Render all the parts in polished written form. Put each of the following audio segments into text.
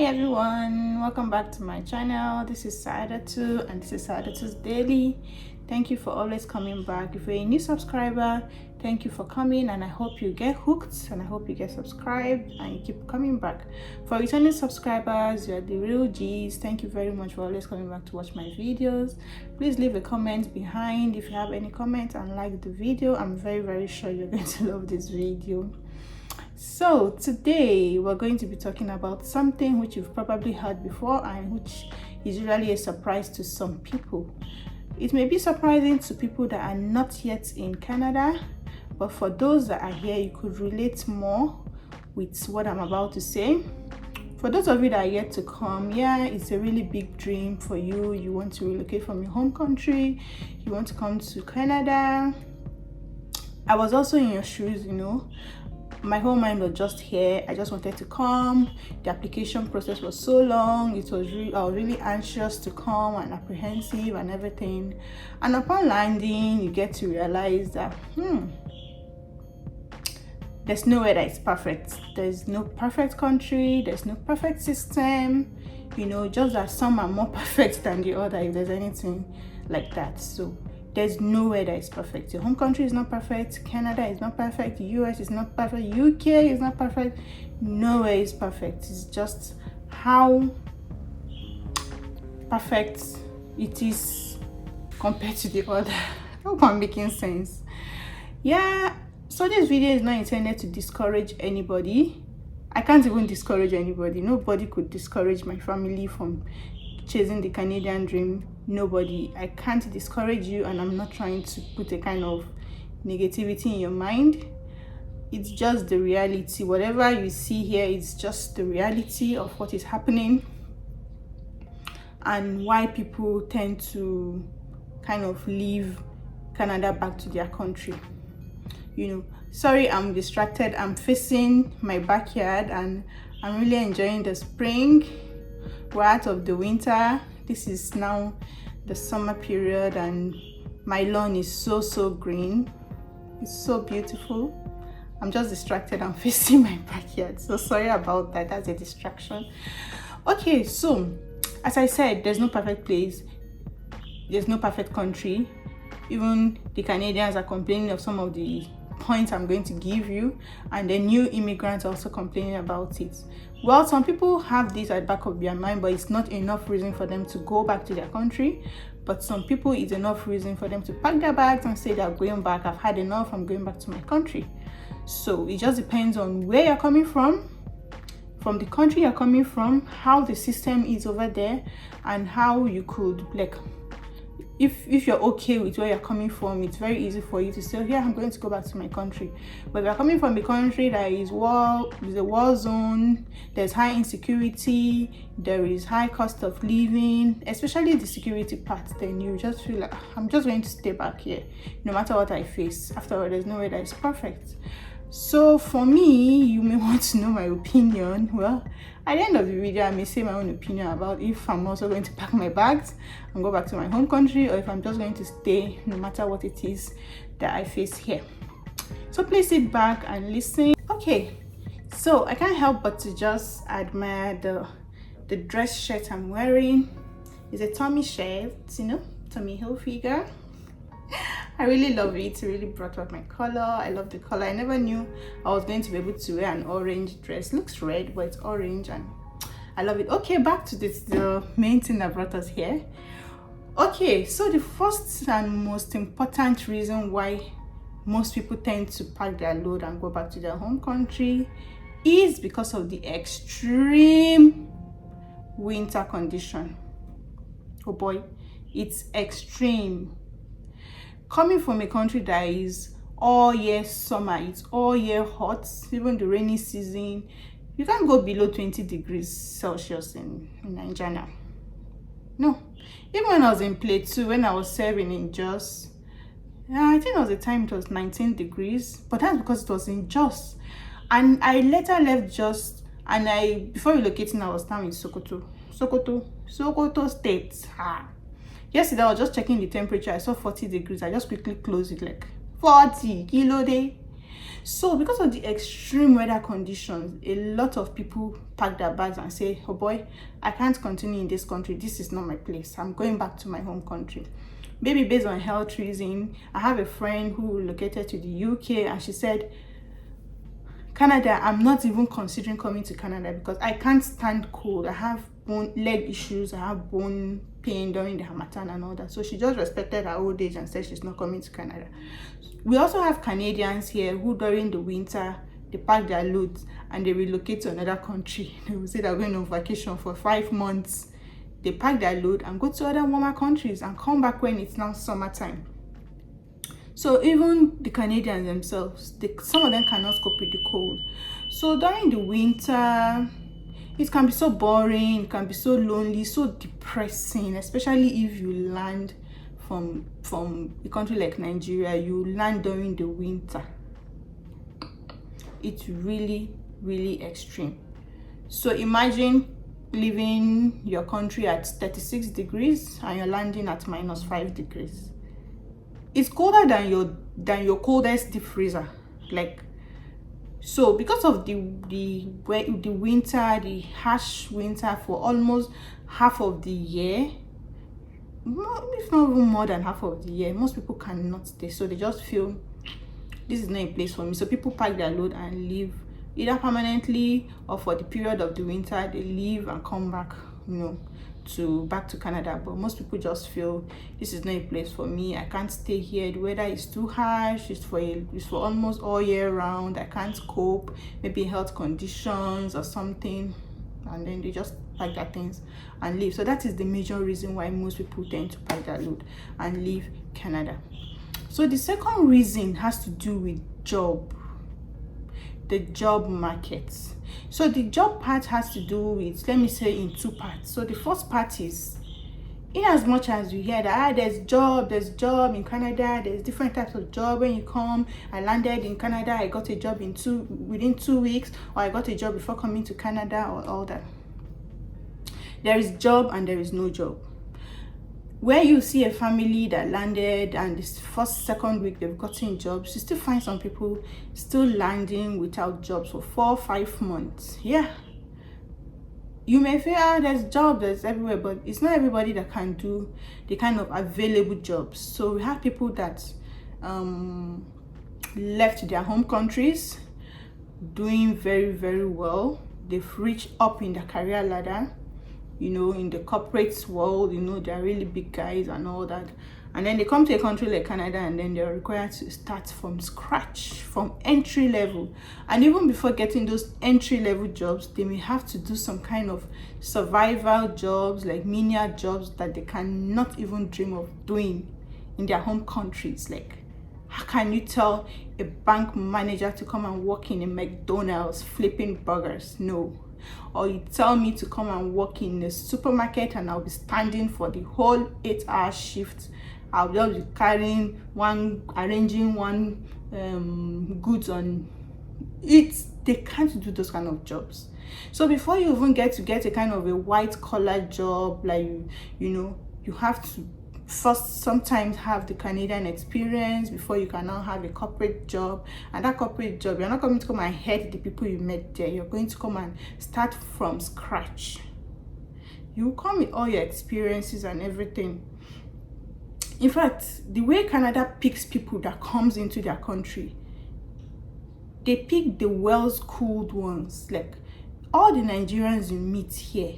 everyone, welcome back to my channel. This is Saadatu and this is Saadatu's Daily. Thank you for always coming back. If you're a new subscriber, thank you for coming, and I hope you get hooked and I hope you get subscribed and you keep coming back. For returning subscribers, you're the real G's. Thank you very much for always coming back to watch my videos. Please leave a comment behind if you have any comment and like the video. I'm very sure you're going to love this video. So today we're going to be talking about something which you've probably heard before and which is really a surprise to some people. It may be surprising to people that are not yet in Canada, but for those that are here, you could relate more with what I'm about to say. For those of you that are yet to come, yeah, it's a really big dream for you. You want to relocate from your home country, you want to come to Canada. I was also in your shoes, you know. My whole mind was just here. I just wanted to come. The application process was so long. I was really anxious to come and apprehensive and everything. And upon landing, you get to realize that there's nowhere that is perfect. There's no perfect country. There's no perfect system. You know, just that some are more perfect than the other, if there's anything like that. So there's nowhere that is perfect. Your home country is not perfect. Canada is not perfect. US is not perfect. UK is not perfect. Nowhere is perfect. It's just how perfect it is compared to the other. I hope I'm making sense. Yeah, so this video is not intended to discourage anybody. I can't even discourage anybody. Nobody could discourage my family from chasing the Canadian dream. Nobody. I can't discourage you, and I'm not trying to put a kind of negativity in your mind. It's just the reality. Whatever you see here is just the reality of what is happening and why people tend to kind of leave Canada back to their country. You know, sorry, I'm distracted. I'm facing my backyard and I'm really enjoying the spring. We're out of the winter. This is now the summer period and my lawn is so green. It's so beautiful. I'm just distracted. I'm facing my backyard, so sorry about that. That's a distraction. Okay, so as I said, there's no perfect place, there's no perfect country. Even the Canadians are complaining of some of the points I'm going to give you, and the new immigrants are also complaining about it. Well, some people have this at the back of their mind, but it's not enough reason for them to go back to their country. But some people, it's enough reason for them to pack their bags and say they're going back. I've had enough, I'm going back to my country. So it just depends on where you're coming from the country you're coming from, how the system is over there, and how you could, like, if you're okay with where you're coming from, it's very easy for you to say, yeah, I'm going to go back to my country. But if you're coming from a country that is there's a war zone, there's high insecurity, there is high cost of living, especially the security part, then you just feel like, I'm just going to stay back here no matter what I face. After all, there's nowhere that is perfect. So for me, you may want to know my opinion. Well, at the end of the video, I may say my own opinion about if I'm also going to pack my bags and go back to my home country, or if I'm just going to stay no matter what it is that I face here. So please sit back and listen. Okay, so I can't help but to just admire the dress shirt I'm wearing. It's a Tommy shirt, you know, Tommy Hilfiger. I really love it. It really brought out my color. I love the color. I never knew I was going to be able to wear an orange dress. It looks red, but it's orange and I love it. Okay, back to the main thing that brought us here. Okay, so the first and most important reason why most people tend to pack their load and go back to their home country is because of the extreme winter condition. Oh boy, it's extreme. Coming from a country that is all year summer, it's all year hot, even the rainy season, you can't go below 20 degrees Celsius in Nigeria. No. Even when I was in Plateau, when I was serving in Jos, I think there was a time it was 19 degrees, but that's because it was in Jos. And I later left Jos, and before relocating, I was down in Sokoto State. Yesterday, I was just checking the temperature. I saw 40 degrees. I just quickly closed it, like 40 kilo day. So because of the extreme weather conditions, a lot of people pack their bags and say, oh boy, I can't continue in this country. This is not my place. I'm going back to my home country. Maybe based on health reason. I have a friend who relocated to the UK, and she said, Canada, I'm not even considering coming to Canada because I can't stand cold. I have leg issues, I have bone pain during the harmattan and all that. So she just respected her old age and said she's not coming to Canada. We also have Canadians here who during the winter, they pack their loads and they relocate to another country. They will say they're going on vacation for 5 months. They pack their load and go to other warmer countries and come back when it's now summertime. So even the Canadians themselves, some of them cannot cope with the cold. So during the winter, it can be so boring, it can be so lonely, so depressing, especially if you land from a country like Nigeria. You land during the winter. It's really, really extreme. So imagine leaving your country at 36 degrees and you're landing at -5 degrees. It's colder than your coldest deep freezer. Like, so because of the winter, the harsh winter for almost half of the year, if not even more than half of the year, most people cannot stay. So they just feel this is not a place for me. So people pack their load and leave, either permanently or for the period of the winter. They leave and come back, back to Canada. But most people just feel this is not a place for me. I can't stay here. The weather is too harsh. It's for almost all year round. I can't cope. Maybe health conditions or something, and then they just pack their things and leave. So that is the major reason why most people tend to pack their load and leave Canada. So the second reason has to do with the job market. So the job part has to do with, let me say, in two parts. So the first part is, in as much as you hear that there's job in Canada, there's different types of job. When you come, I landed in Canada, I got a job within 2 weeks, or I got a job before coming to Canada, or all that. There is job and there is no job. Where you see a family that landed and this second week they've gotten jobs, you still find some people still landing without jobs for 4 or 5 months. Yeah, you may feel there's jobs, there's everywhere, but it's not everybody that can do the kind of available jobs. So we have people that left their home countries doing very, very well. They've reached up in their career ladder, in the corporate world, they're really big guys and all that. And then they come to a country like Canada and then they're required to start from scratch, from entry level. And even before getting those entry level jobs, they may have to do some kind of survival jobs, like menial jobs that they cannot even dream of doing in their home countries. Like, how can you tell a bank manager to come and work in a McDonald's flipping burgers? No. Or you tell me to come and work in a supermarket and I'll be standing for the whole 8-hour shift. I'll just be arranging one goods on it. They can't do those kind of jobs. So before you even get a kind of a white collar job, like you have to first sometimes have the Canadian experience before you can now have a corporate job. And that corporate job, you're not going to come and head the people you met there. You're going to come and start from scratch. You come with all your experiences and everything. In fact, the way Canada picks people that comes into their country, they pick the well-schooled ones. Like all the Nigerians you meet here,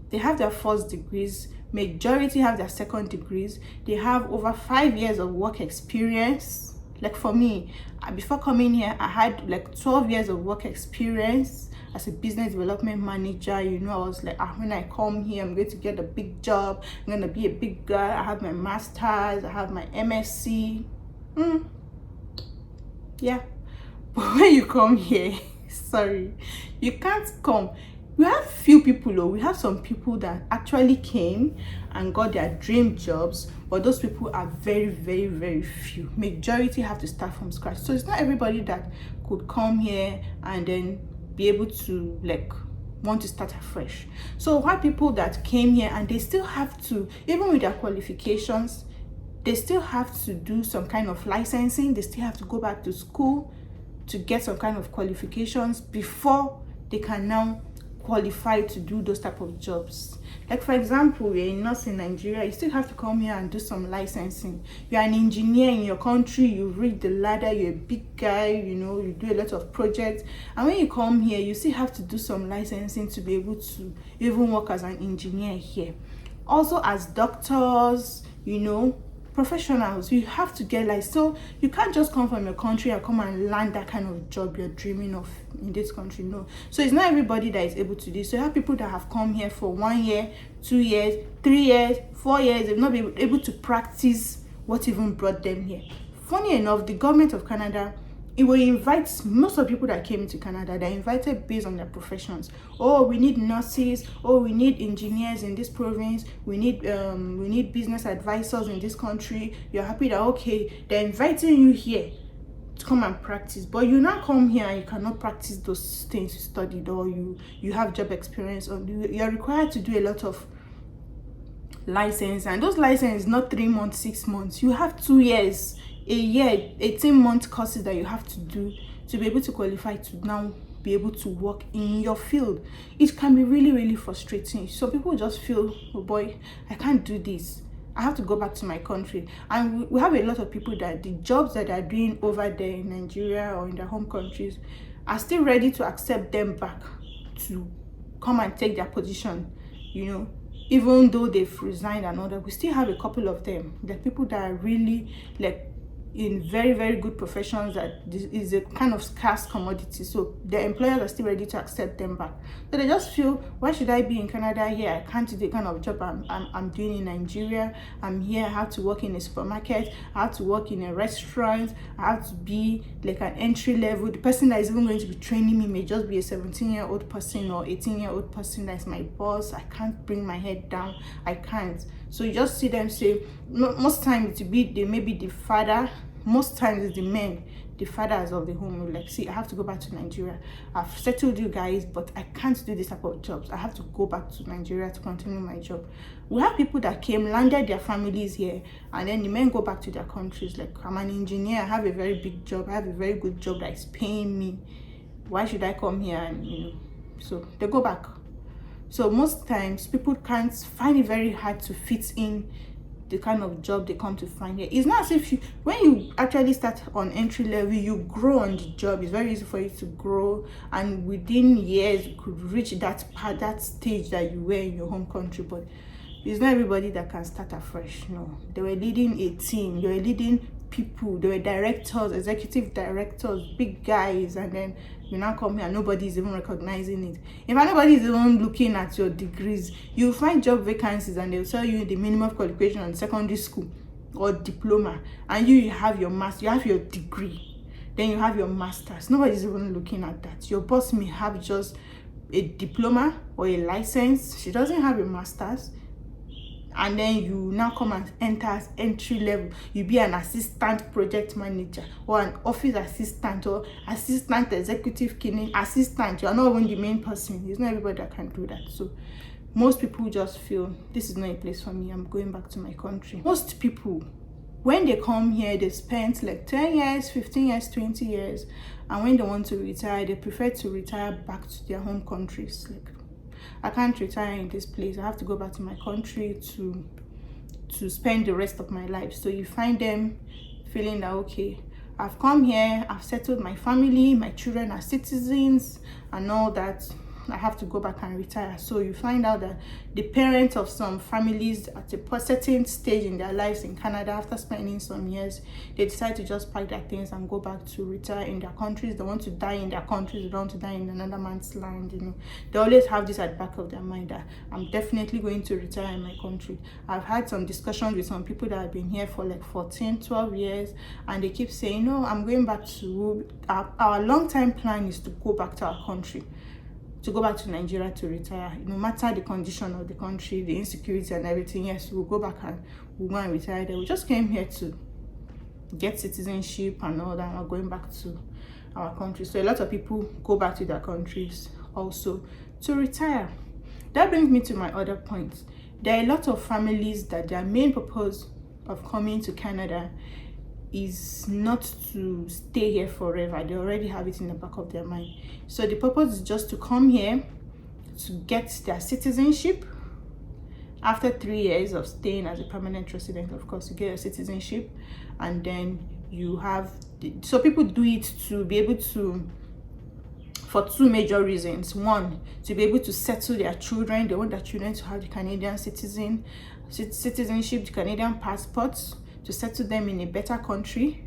they have their first degrees. Majority have their second degrees. They have over 5 years of work experience. Like for me, before coming here, I had like 12 years of work experience as a business development manager. I was like, when I come here, I'm going to get a big job. I'm going to be a big girl. I have my master's. I have my MSc. Yeah. But when you come here, sorry, you can't come. We have few people, though. We have some people that actually came and got their dream jobs, but those people are very, very, very few. Majority have to start from scratch. So it's not everybody that could come here and then be able to want to start afresh. So white people that came here and they still have to, even with their qualifications, they still have to do some kind of licensing. They still have to go back to school to get some kind of qualifications before they can now qualify to do those type of jobs. Like for example, you're a nurse in Nigeria, you still have to come here and do some licensing. You're an engineer in your country, you reach the ladder, you're a big guy, you do a lot of projects, and when you come here, you still have to do some licensing to be able to even work as an engineer here. Also as doctors, professionals, you have to get like, so you can't just come from your country and come and land that kind of job you're dreaming of in this country. No. So it's not everybody that is able to do. So you have people that have come here for 1 year, 2 years, 3 years, 4 years, they've not been able to practice what even brought them here. Funny enough, the government of Canada, it will invite most of the people that came to Canada, they're invited based on their professions. Oh, we need nurses. Oh, we need engineers in this province. We need business advisors in this country. You're happy that, okay, they're inviting you here to come and practice, but you now come here and you cannot practice those things you studied, or you have job experience, or you're required to do a lot of license, and those licenses not 3 months, 6 months. You have 2 years, a year, 18-month courses that you have to do to be able to qualify to now be able to work in your field. It can be really, really frustrating. So people just feel, oh boy, I can't do this, I have to go back to my country. And we have a lot of people that the jobs that they're doing over there in Nigeria or in their home countries are still ready to accept them back to come and take their position, even though they've resigned and all that. We still have a couple of them. There are people that are really like in very, very good professions that is a kind of scarce commodity, so the employers are still ready to accept them back. So they just feel, why should I be in Canada here? I can't do the kind of job I'm doing in Nigeria. I'm here, I have to work in a supermarket, I have to work in a restaurant, I have to be like an entry level. The person that is even going to be training me may just be a 17-year-old person or 18-year-old person that's my boss. I can't bring my head down, I can't. So you just see them say, most times they may be the father, most times it's the men, the fathers of the home, like, see, I have to go back to Nigeria. I've settled you guys, but I can't do this type of jobs. I have to go back to Nigeria to continue my job. We have people that came, landed their families here, and then the men go back to their countries. Like, I'm an engineer, I have a very big job, I have a very good job that is paying me. Why should I come here? And so they go back. So most times people can't find it very hard to fit in the kind of job they come to find here. It's not as if when you actually start on entry level, you grow on the job. It's very easy for you to grow, and within years you could reach that stage that you were in your home country. But it's not everybody that can start afresh. No, they were leading a team, they were leading people, they were directors, executive directors, big guys, and then you now come here and nobody's even recognizing it. In fact, nobody's even looking at your degrees. You find job vacancies and they'll tell you the minimum qualification on secondary school or diploma, and you have your master, you have your degree, then you have your masters. Nobody's even looking at that. Your boss may have just a diploma or a license, she doesn't have a master's, and then you now come and enter as entry level. You be an assistant project manager or an office assistant or assistant executive cleaning assistant. You are not even the main person. It's not everybody that can do that. So most people just feel, this is not a place for me, I'm going back to my country. Most people, when they come here, they spend like 10 years, 15 years, 20 years, and when they want to retire, they prefer to retire back to their home countries. Like, I can't retire in this place, I have to go back to my country to spend the rest of my life. So you find them feeling that, okay, I've come here, I've settled my family, my children are citizens and all that, I have to go back and retire. So you find out that the parents of some families at a certain stage in their lives in Canada, after spending some years, they decide to just pack their things and go back to retire in their countries. They want to die in their countries, they don't want to die in another man's land. They always have this at the back of their mind that I'm definitely going to retire in my country. I've had some discussions with some people that have been here for like 14, 12 years, and they keep saying, no, I'm going back to our long-time plan is to go back to our country, to go back to Nigeria to retire. No matter the condition of the country, the insecurity and everything, yes, we'll go back and we'll go and retire there. We just came here to get citizenship and all that, and we're going back to our country. So a lot of people go back to their countries also to retire. That brings me to my other point. There are a lot of families that their main purpose of coming to Canada is not to stay here forever. They already have it in the back of their mind. So the purpose is just to come here to get their citizenship. After 3 years of staying as a permanent resident, of course, you get your citizenship, and then you have so people do it to be able to, for two major reasons. One, to be able to settle their children. They want their children to have the Canadian citizenship, the Canadian passports, to settle them in a better country.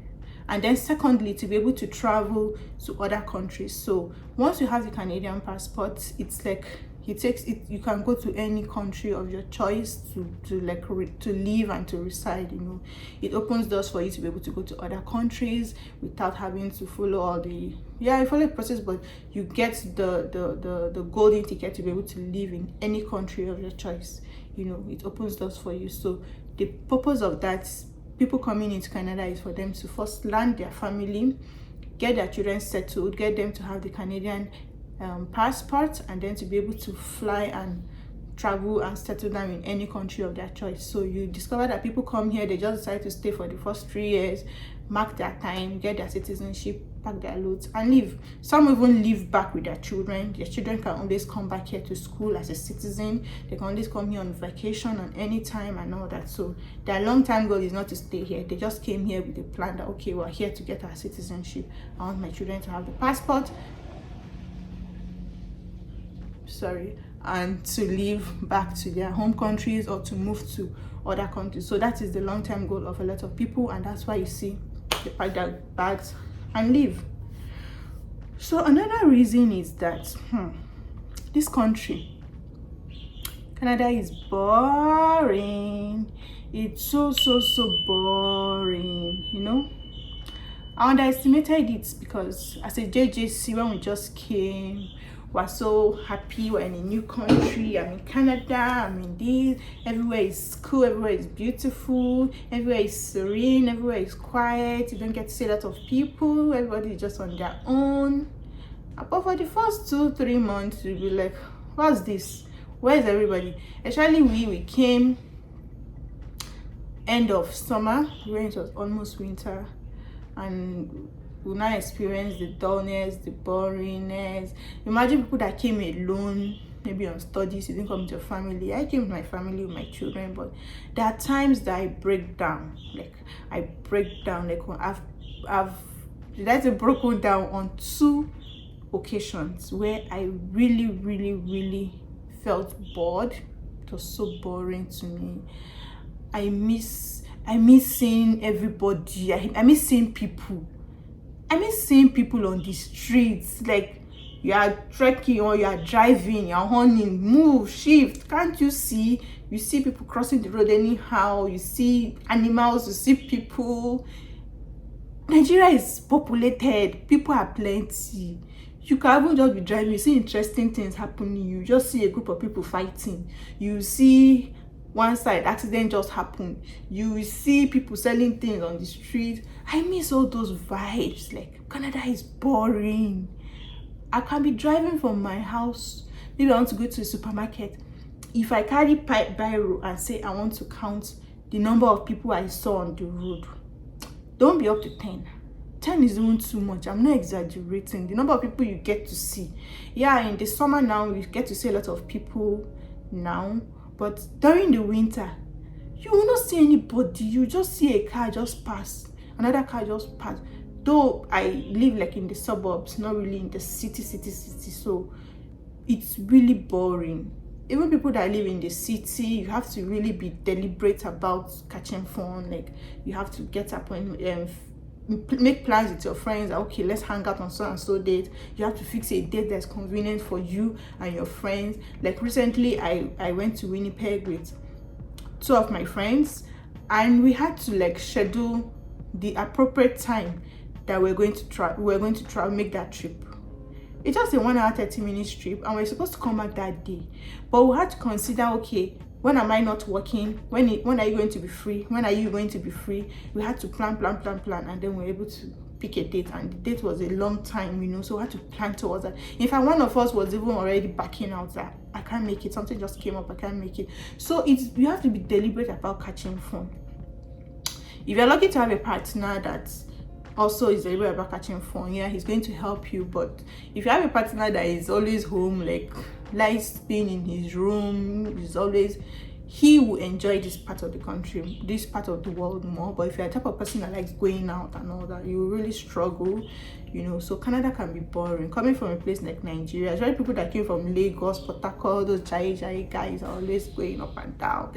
And then secondly, to be able to travel to other countries. So once you have the Canadian passport, it's like it takes it, you can go to any country of your choice to live and to reside. It opens doors for you to be able to go to other countries without having to follow all the you follow the process, but you get the golden ticket to be able to live in any country of your choice. It opens doors for you. So the purpose of that, people coming into Canada, is for them to first land their family, get their children settled, get them to have the Canadian passport, and then to be able to fly and travel and settle them in any country of their choice. So you discover that people come here, they just decide to stay for the first 3 years, mark their time, get their citizenship, pack their loads, and leave. Some even live back with their children. Their children can always come back here to school as a citizen. They can always come here on vacation on any time and all that. So their long-term goal is not to stay here. They just came here with a plan that, okay, we're here to get our citizenship. I want my children to have the passport, and to leave back to their home countries or to move to other countries. So that is the long-term goal of a lot of people, and that's why you see they pack their bags and leave. So another reason is that this country, Canada, is boring. It's so boring. I underestimated it because as a JJC, when we just came, we're so happy, we're in a new country. I'm in Canada, I'm in this, everywhere is cool, everywhere is beautiful, everywhere is serene, everywhere is quiet, you don't get to see a lot of people, everybody is just on their own. But for the first 2-3 months, you'll be like, what's this? Where's everybody? Actually, we came end of summer, when it was almost winter, and we now experience the dullness, the boringness. Imagine people that came alone, maybe on studies, you didn't come with your family. I came with my family, with my children, but there are times that I break down. I've broken down on 2 occasions where I really felt bored. It was so boring to me. I miss seeing everybody. I miss seeing people. I miss seeing people on the streets. Like, you are trekking or you are driving, you are honing, move, shift. Can't you see? You see people crossing the road anyhow. You see animals, you see people. Nigeria is populated. People are plenty. You can even just be driving, you see interesting things happening. You just see a group of people fighting. You see one side accident just happened. You see people selling things on the street. I miss all those vibes. Like, Canada is boring. I can be driving from my house, maybe I want to go to the supermarket. If I carry biro and say I want to count the number of people I saw on the road, don't be up to 10. 10 is even too much. I'm not exaggerating. The number of people you get to see. Yeah, in the summer now we get to see a lot of people now, but during the winter you will not see anybody. You just see a car just pass, another car just pass. Though I live like in the suburbs, not really in the city, so it's really boring. Even people that live in the city, you have to really be deliberate about catching fun. Like, you have to get appointment, make plans with your friends. Okay, let's hang out on so and so date. You have to fix a date that's convenient for you and your friends. Like, recently I went to Winnipeg with 2 of my friends, and we had to like schedule the appropriate time that we're going to travel, make that trip. It's just a 1 hour 30-minute trip, and we're supposed to come back that day. But we had to consider, okay, when am I not working? When are you going to be free? When are you going to be free? We had to plan, and then we were able to pick a date, and the date was a long time, so we had to plan towards that. In fact, one of us was even already backing out that I can't make it. Something just came up, I can't make it. So you have to be deliberate about catching fun. If you're lucky to have a partner that also is a little bit about catching fun, yeah, he's going to help you. But if you have a partner that is always home, like likes being in his room, is always, he will enjoy this part of the country, this part of the world more. But if you're a type of person that likes going out and all that, you will really struggle, you know. So Canada can be boring. Coming from a place like Nigeria, especially people that came from Lagos, Port Harcourt, those jai guys are always going up and down.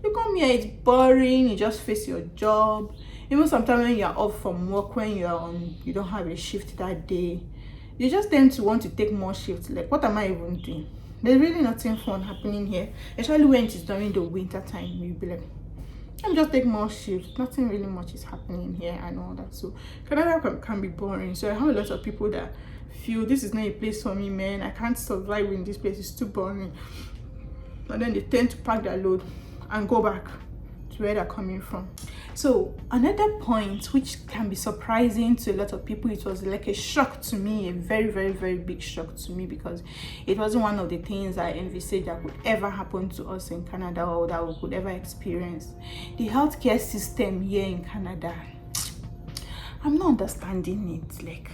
You come here, it's boring. You just face your job. Even sometimes when you're off from work, when you don't have a shift that day, you just tend to want to take more shifts. Like, what am I even doing? There's really nothing fun happening here, especially when it's during the winter time. You'll be like, I'm just take more shifts. Nothing really much is happening here and all that. So Canada can be boring. So I have a lot of people that feel this is not a place for me, man. I can't survive in this place. It's too boring. And then they tend to pack their load and go back to where they're coming from. So another point which can be surprising to a lot of people, it was like a shock to me, a very, very, very big shock to me, because it wasn't one of the things I envisaged that could ever happen to us in Canada or that we could ever experience. The healthcare system here in Canada, I'm not understanding it. Like,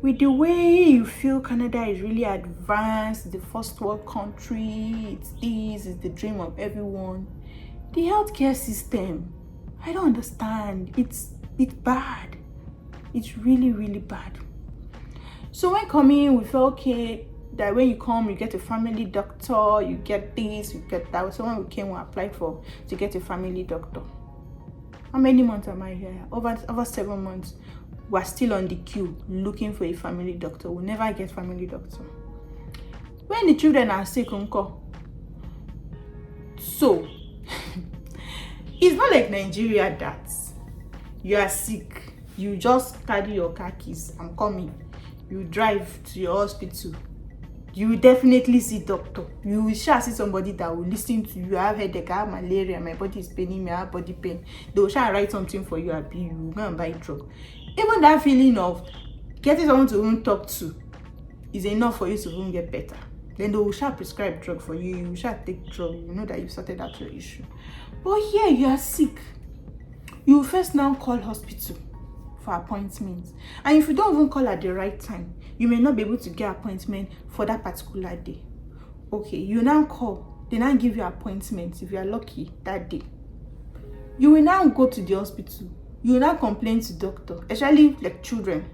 with the way you feel Canada is really advanced, the first world country, it's the dream of everyone. The healthcare system, I don't understand. It's bad. It's really, really bad. So when coming, we felt okay that when you come, you get a family doctor, you get this, you get that. So when we came, we applied to get a family doctor. How many months am I here? Over 7 months. We're still on the queue looking for a family doctor. We'll never get family doctor. When the children are sick, uncle. So it's not like Nigeria that you are sick, you just carry your car keys, I'm coming, you drive to your hospital, you will definitely see doctor. You will see somebody that will listen to you. I have headache, I have malaria, my body is paining me, I have body pain. They will write something for you, you will go and buy drug. Even that feeling of getting someone to even talk to is enough for you to even get better. Then they will prescribe drug for you. You shall take drug. You know that you've sorted out your issue. But here you are sick. You will first now call hospital for appointments. And if you don't even call at the right time, you may not be able to get appointment for that particular day. Okay, you now call. They now give you appointments if you are lucky that day. You will now go to the hospital. You will now complain to doctor, especially like children.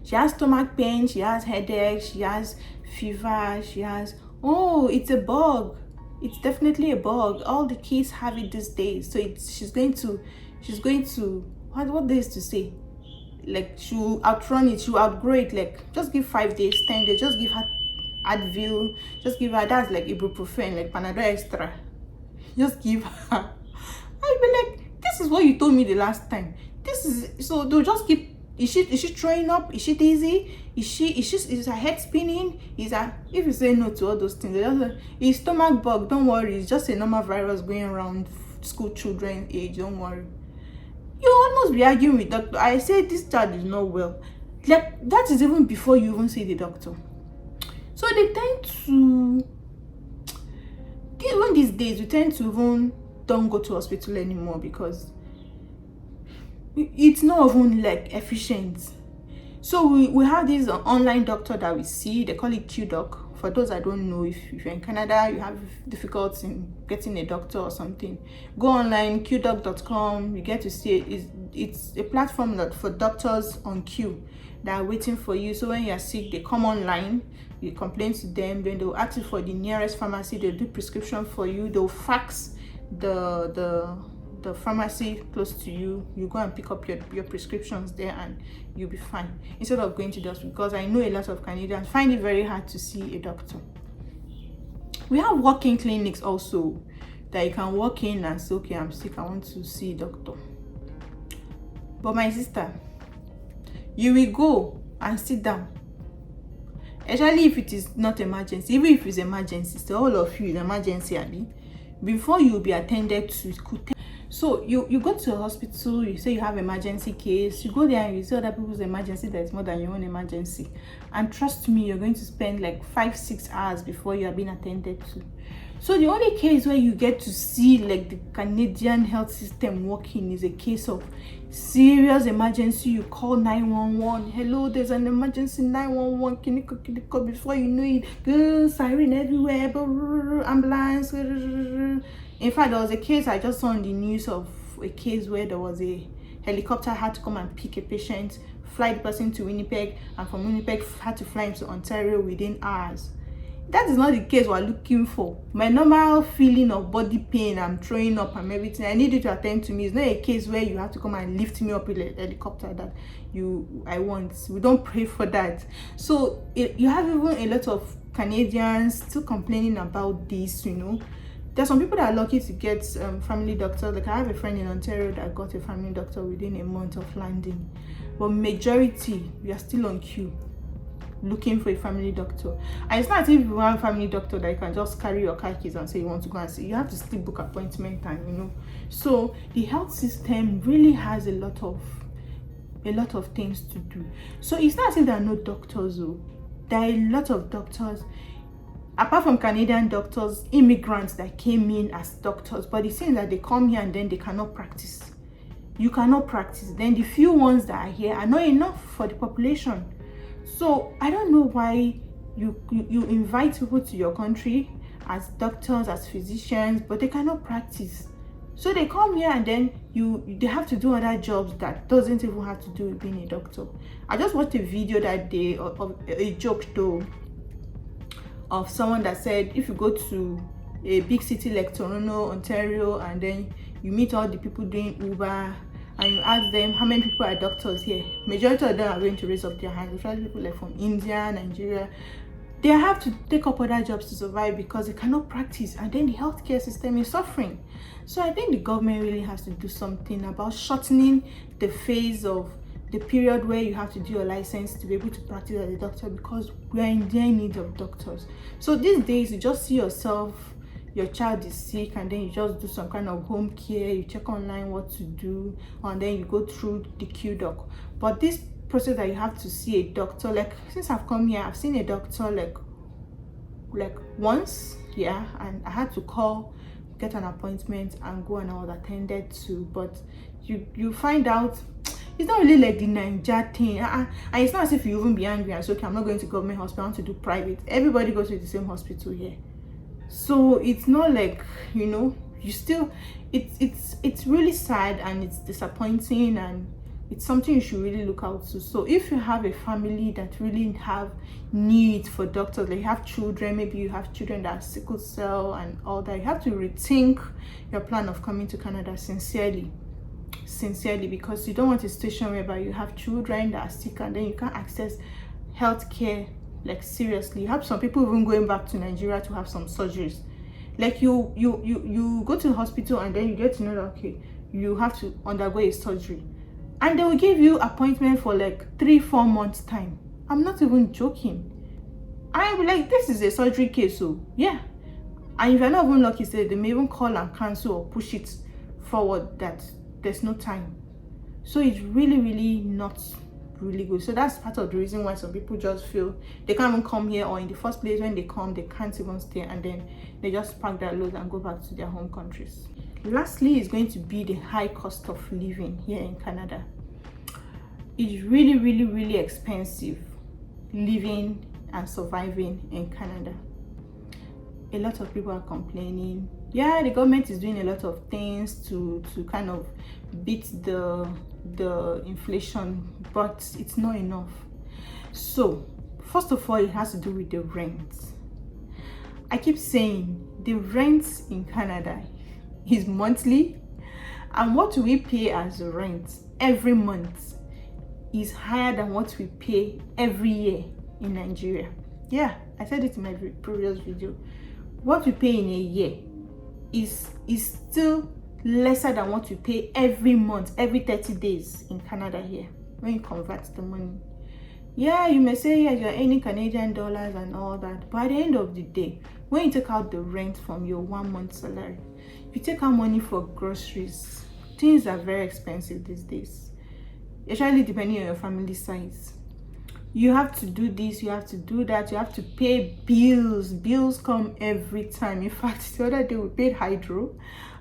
She has stomach pain, she has headache, she has fever, she has, oh, it's a bug. It's definitely a bug. All the kids have it these days. So she's going to what days to say? Like, she'll outrun it, she'll outgrow it. Like, just give 5 days, 10 days, just give her Advil, just give her, that's like ibuprofen, like Panadol Extra. Just give her. I'll be like, this is what you told me the last time. This is, so they'll just keep. Is she throwing up? Is she dizzy? Is her head spinning? If you say no to all those things, it's stomach bug. Don't worry, it's just a normal virus going around school children age. Don't worry. You almost be arguing with doctor. I say this child is not well. Like, that is even before you even see the doctor. So they tend to, even these days, we tend to even don't go to hospital anymore because it's not even like efficient. So we have this online doctor that we see. They call it QDoc. For those I don't know, if you're in Canada, you have difficulty in getting a doctor or something, go online, qdoc.com. You get to see it. It's a platform that for doctors on queue that are waiting for you. So when you're sick, they come online, you complain to them, then they'll ask you for the nearest pharmacy. They'll do prescription for you. They'll fax the pharmacy close to you. You go and pick up your prescriptions there and you'll be fine, instead of going to the hospital. Because I know a lot of Canadians find it very hard to see a doctor. We have walk-in clinics also that you can walk in and say, okay, I'm sick, I want to see a doctor. But my sister, you will go and sit down, especially if it is not emergency. Even if it's emergency, so all of you is emergency, Abby, before you will be attended to. So you go to a hospital, you say you have emergency case, you go there and you see other people's emergency that is more than your own emergency, and trust me, you're going to spend like 5-6 hours before you are being attended to. So the only case where you get to see like the Canadian health system working is a case of serious emergency. You call 911. Hello, there's an emergency. 911. Kiniko. Before you know it, siren everywhere. Ambulance. In fact, there was a case I just saw on the news of a case where there was a helicopter had to come and pick a patient, fly the person to Winnipeg, and from Winnipeg had to fly him to Ontario within hours. That is not the case we're looking for. My normal feeling of body pain, I'm throwing up and everything, I need you to attend to me. It's not a case where you have to come and lift me up with a helicopter that I want. We don't pray for that. So you have even a lot of Canadians still complaining about this. There's some people that are lucky to get family doctors. Like I have a friend in Ontario that got a family doctor within a month of landing. But majority, we are still on queue looking for a family doctor. And it's not as if you want a family doctor that you can just carry your car keys and say you want to go and see. You have to still book appointment time, So the health system really has a lot of things to do. So it's not as if there are no doctors. There are a lot of doctors. Apart from Canadian doctors, immigrants that came in as doctors, but it seems that they come here and then they cannot practice. You cannot practice. Then the few ones that are here are not enough for the population. So I don't know why you invite people to your country as doctors, as physicians, but they cannot practice. So they come here and then they have to do other jobs that doesn't even have to do with being a doctor. I just watched a video that day of a joke though, of someone that said if you go to a big city like Toronto, Ontario, and then you meet all the people doing Uber and you ask them how many people are doctors here, majority of them are going to raise up their hands, especially people like from India, Nigeria. They have to take up other jobs to survive because they cannot practice, and then the healthcare system is suffering. So I think the government really has to do something about shortening the phase of the period where you have to do your license to be able to practice as a doctor, because we are in their need of doctors. So these days you just see yourself, your child is sick, and then you just do some kind of home care, you check online what to do, and then you go through the queue doc. But this process that you have to see a doctor, like since I've come here, I've seen a doctor like once, yeah, and I had to call, get an appointment and go, and I was attended to. But you find out it's not really like the Niger thing, and it's not as if you even be angry and say, okay, I'm not going to government hospital, I want to do private. Everybody goes to the same hospital here. So it's not like, you still, it's really sad and it's disappointing, and it's something you should really look out to. So if you have a family that really have need for doctors, like you have children, maybe you have children that are sickle cell and all that, you have to rethink your plan of coming to Canada sincerely, because you don't want a situation whereby you have children that are sick and then you can't access healthcare. Like seriously, you have some people even going back to Nigeria to have some surgeries. Like you go to the hospital and then you get to know that, okay, you have to undergo a surgery, and they will give you appointment for like 3-4 months time. I'm not even joking. I'm like, this is a surgery case, so yeah. And if you're not even lucky, say they may even call and cancel or push it forward that there's no time. So it's really, really not really good. So that's part of the reason why some people just feel they can't even come here, or in the first place when they come they can't even stay, and then they just pack their loads and go back to their home countries. Lastly is going to be the high cost of living here in Canada. It's really, really, really expensive living and surviving in Canada. A lot of people are complaining. Yeah, the government is doing a lot of things to kind of beat the inflation, but it's not enough. So first of all, it has to do with the rent. I keep saying the rent in Canada is monthly, and what we pay as rent every month is higher than what we pay every year in Nigeria. Yeah, I said it in my previous video. What we pay in a year is still lesser than what you pay every month, every 30 days in Canada here, when you convert the money. Yeah, you may say, yes, you're earning Canadian dollars and all that, but at the end of the day, when you take out the rent from your 1 month salary, if you take out money for groceries, things are very expensive these days, especially depending on your family size. You have to do this, you have to do that, you have to pay bills. Bills come every time. In fact, the other day we paid hydro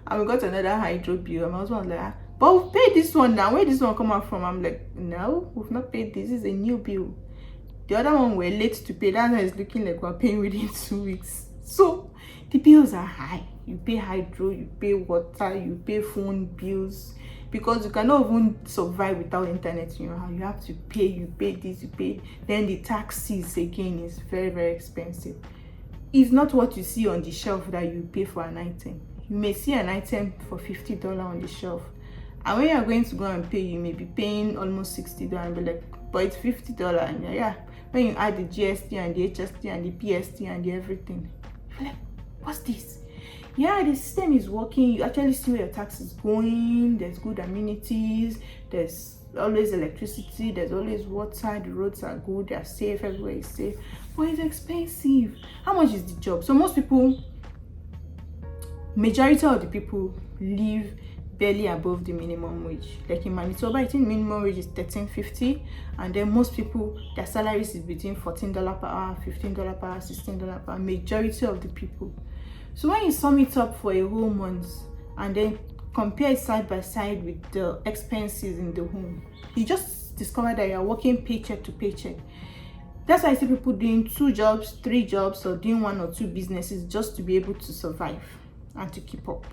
and we got another hydro bill, and my husband was like, "Ah, but we paid this one now, where this one come out from?" I'm like, "No, we've not paid this. This is a new bill. The other one we're late to pay. That one is looking like we're paying within 2 weeks." So the bills are high. You pay hydro, you pay water, you pay phone bills, because you cannot even survive without internet in your house. You have to pay, you pay this, you pay. Then the taxes again is very, very expensive. It's not what you see on the shelf that you pay for an item. You may see an item for $50 on the shelf, and when you are going to go and pay, you may be paying almost $60 and be like, but it's $50. And yeah, when you add the GST and the HST and the PST and the everything, you're like, what's this? Yeah, the system is working. You actually see where your tax is going. There's good amenities, there's always electricity, there's always water, the roads are good, they're safe, everywhere is safe, but it's expensive. How much is the job? So most people, majority of the people live barely above the minimum wage. Like in Manitoba, I think minimum wage is $13.50, and then most people, their salaries is between $14 per hour, $15 per hour, $16 per hour, majority of the people. So when you sum it up for a whole month and then compare it side by side with the expenses in the home, you just discover that you're working paycheck to paycheck. That's why I see people doing 2 jobs, 3 jobs, or doing 1 or 2 businesses just to be able to survive and to keep up.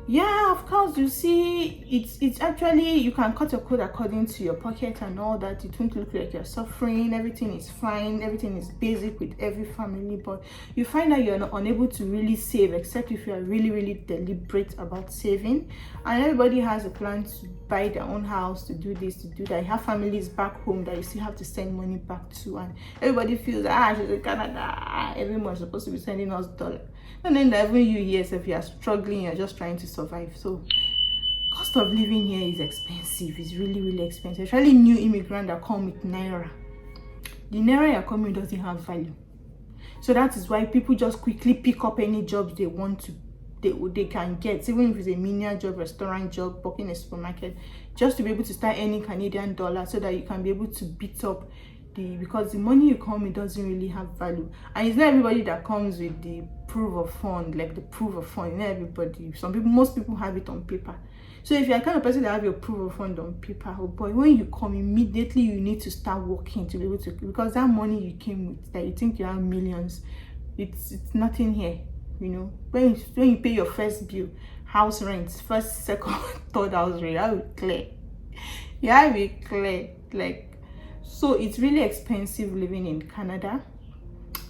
Yeah, of course, you see, it's actually, you can cut your code according to your pocket and all that. It won't look like you're suffering. Everything is fine, everything is basic with every family, but you find that you're not unable to really save, except if you are really, really deliberate about saving. And everybody has a plan to buy their own house, to do this, to do that. You have families back home that you still have to send money back to, and everybody feels, she's in Canada, every month supposed to be sending us $. And then even you here, if you are struggling, you're just trying to survive. So cost of living here is expensive. It's really, really expensive. Especially new immigrants that come with naira. The naira you're coming doesn't have value. So that is why people just quickly pick up any jobs they want to, they can get, even if it's a menial job, restaurant job, working in a supermarket, just to be able to start earning Canadian dollar, so that you can be able to beat up because the money you come with doesn't really have value. And it's not everybody that comes with the proof of fund, like the proof of fund. Not everybody. Most people have it on paper. So if you're the kind of person that have your proof of fund on paper, oh boy, when you come, immediately you need to start working to be able to, because that money you came with, that you think you have millions, it's nothing here. You know, when you pay your first bill, house rent, first, second, third house rent, I will clear. Yeah, I will clear. Like, so it's really expensive living in Canada.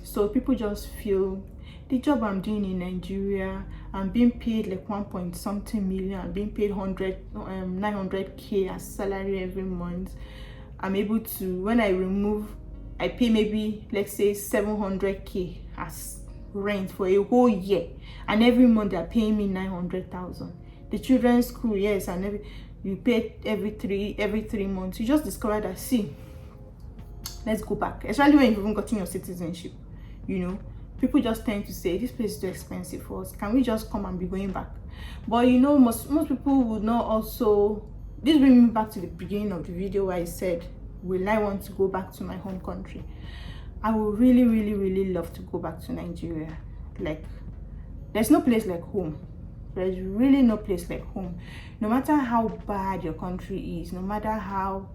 So people just feel, the job I'm doing in Nigeria, I'm being paid like 1.something million, I'm being paid 900K as salary every month. I'm able to, when I pay maybe, let's say 700K as rent for a whole year, and every month they're paying me 900,000. The children's school, yes, and you pay every three months. You just discover that, see, let's go back. Especially when you've even gotten your citizenship, you know, people just tend to say, this place is too expensive for us, can we just come and be going back? But you know, most people would not also, this brings me back to the beginning of the video where I said, will I want to go back to my home country? I would really, really, really love to go back to Nigeria. Like, there's no place like home. There's really no place like home. No matter how bad your country is, no matter how,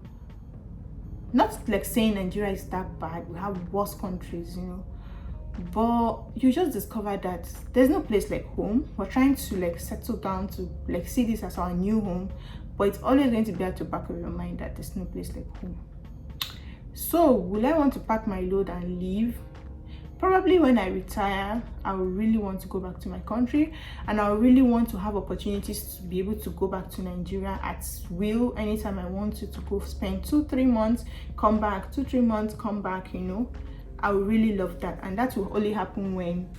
not like saying Nigeria is that bad, we have worse countries, you know, but you just discover that there's no place like home. We're trying to like settle down to like see this as our new home, but it's always going to be at the back of your mind that there's no place like home. So will I want to pack my load and leave? Probably when I retire, I will really want to go back to my country, and I really want to have opportunities to be able to go back to Nigeria at will anytime I want to go spend 2-3 months, come back, 2-3 months, come back, you know. I would really love that, and that will only happen when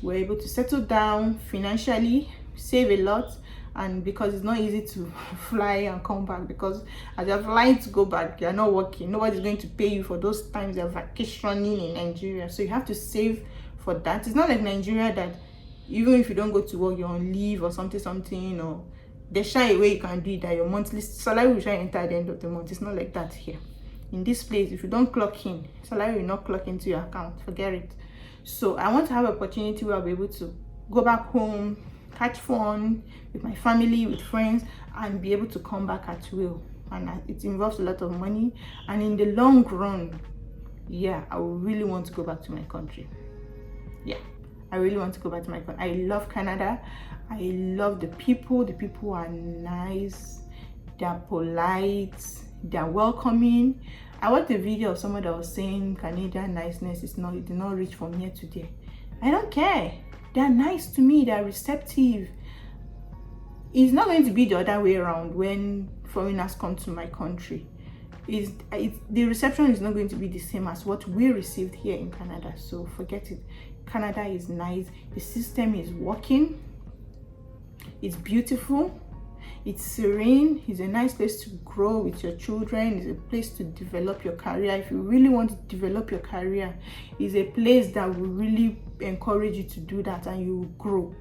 we're able to settle down financially, save a lot, and because it's not easy to fly and come back, because as you're flying to go back, you're not working, nobody's going to pay you for those times you're vacationing in Nigeria, so you have to save for that. It's not like Nigeria that even if you don't go to work, you're on leave or something, or the shine way you can do it that your monthly salary will shine enter at the end of the month. It's not like that here. In this place, if you don't clock in, salary will not clock into your account. Forget it. So I want to have an opportunity where I'll be able to go back home, catch fun with my family, with friends, and be able to come back at will. And it involves a lot of money, and in the long run, yeah, I would really want to go back to my country. Yeah, I really want to go back to my country. I love Canada. I love the people. The people are nice, they're polite, they're welcoming. I watched a video of someone that was saying Canadian niceness it did not reach from here to there. I don't care. They're nice to me, they're receptive. It's not going to be the other way around when foreigners come to my country. The reception is not going to be the same as what we received here in Canada. So forget it. Canada is nice. The system is working. It's beautiful. It's serene. It's a nice place to grow with your children. It's a place to develop your career. If you really want to develop your career, it's a place that will really encourage you to do that, and you will grow.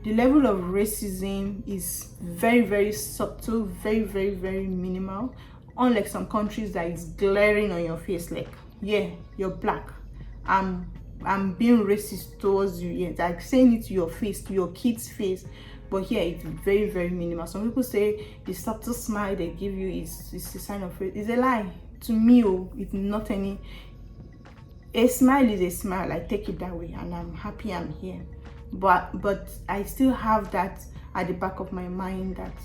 The level of racism is very, very subtle, very, very, very minimal. Unlike some countries that is glaring on your face, like, yeah, you're black, I'm being racist towards you. Yeah, like saying it to your face, to your kid's face. But here it's very, very minimal. Some people say the subtle smile they give you is a sign of race. It's a lie. To me, it's not any. A smile is a smile. I take it that way, and I'm happy I'm here. But I still have that at the back of my mind that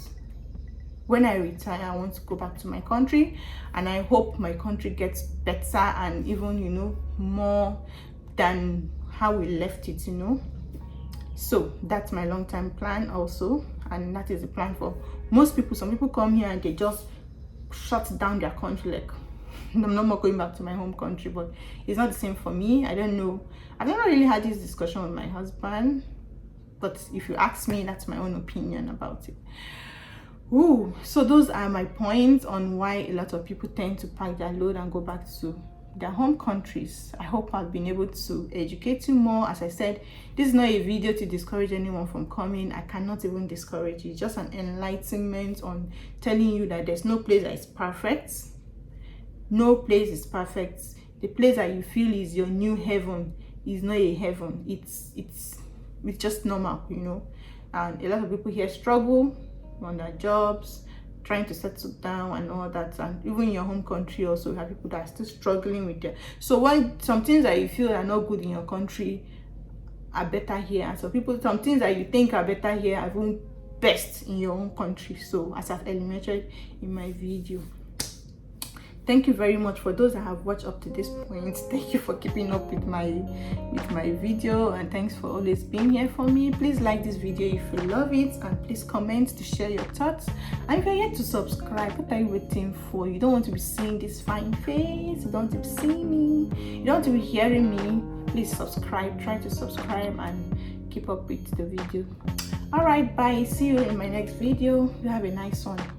when I retire, I want to go back to my country, and I hope my country gets better and even, more than how we left it, So that's my long-term plan also, and that is the plan for most people. Some people come here and they just shut down their country, like, I'm not more going back to my home country. But it's not the same for me. I don't know. I've never really had this discussion with my husband, but if you ask me, that's my own opinion about it. So those are my points on why a lot of people tend to pack their load and go back to their home countries. I hope I've been able to educate you more. As I said, this is not a video to discourage anyone from coming. I cannot even discourage you. It's just an enlightenment on telling you that there's no place that is perfect. No place is perfect. The place that you feel is your new heaven is not a heaven. It's just normal, And a lot of people here struggle on their jobs, trying to settle down and all that. And even in your home country also, you have people that are still struggling with that. So when some things that you feel are not good in your country are better here, and some things that you think are better here are even best in your own country. So as I've eliminated in my video, thank you very much for those that have watched up to this point. Thank you for keeping up with my video, and thanks for always being here for me. Please like this video if you love it, and please comment to share your thoughts. And if you're yet to subscribe, what are you waiting for? You don't want to be seeing this fine face, you don't want to be seeing me, you don't want to be hearing me. Please subscribe. Try to subscribe and keep up with the video. All right, bye. See you in my next video. You have a nice one.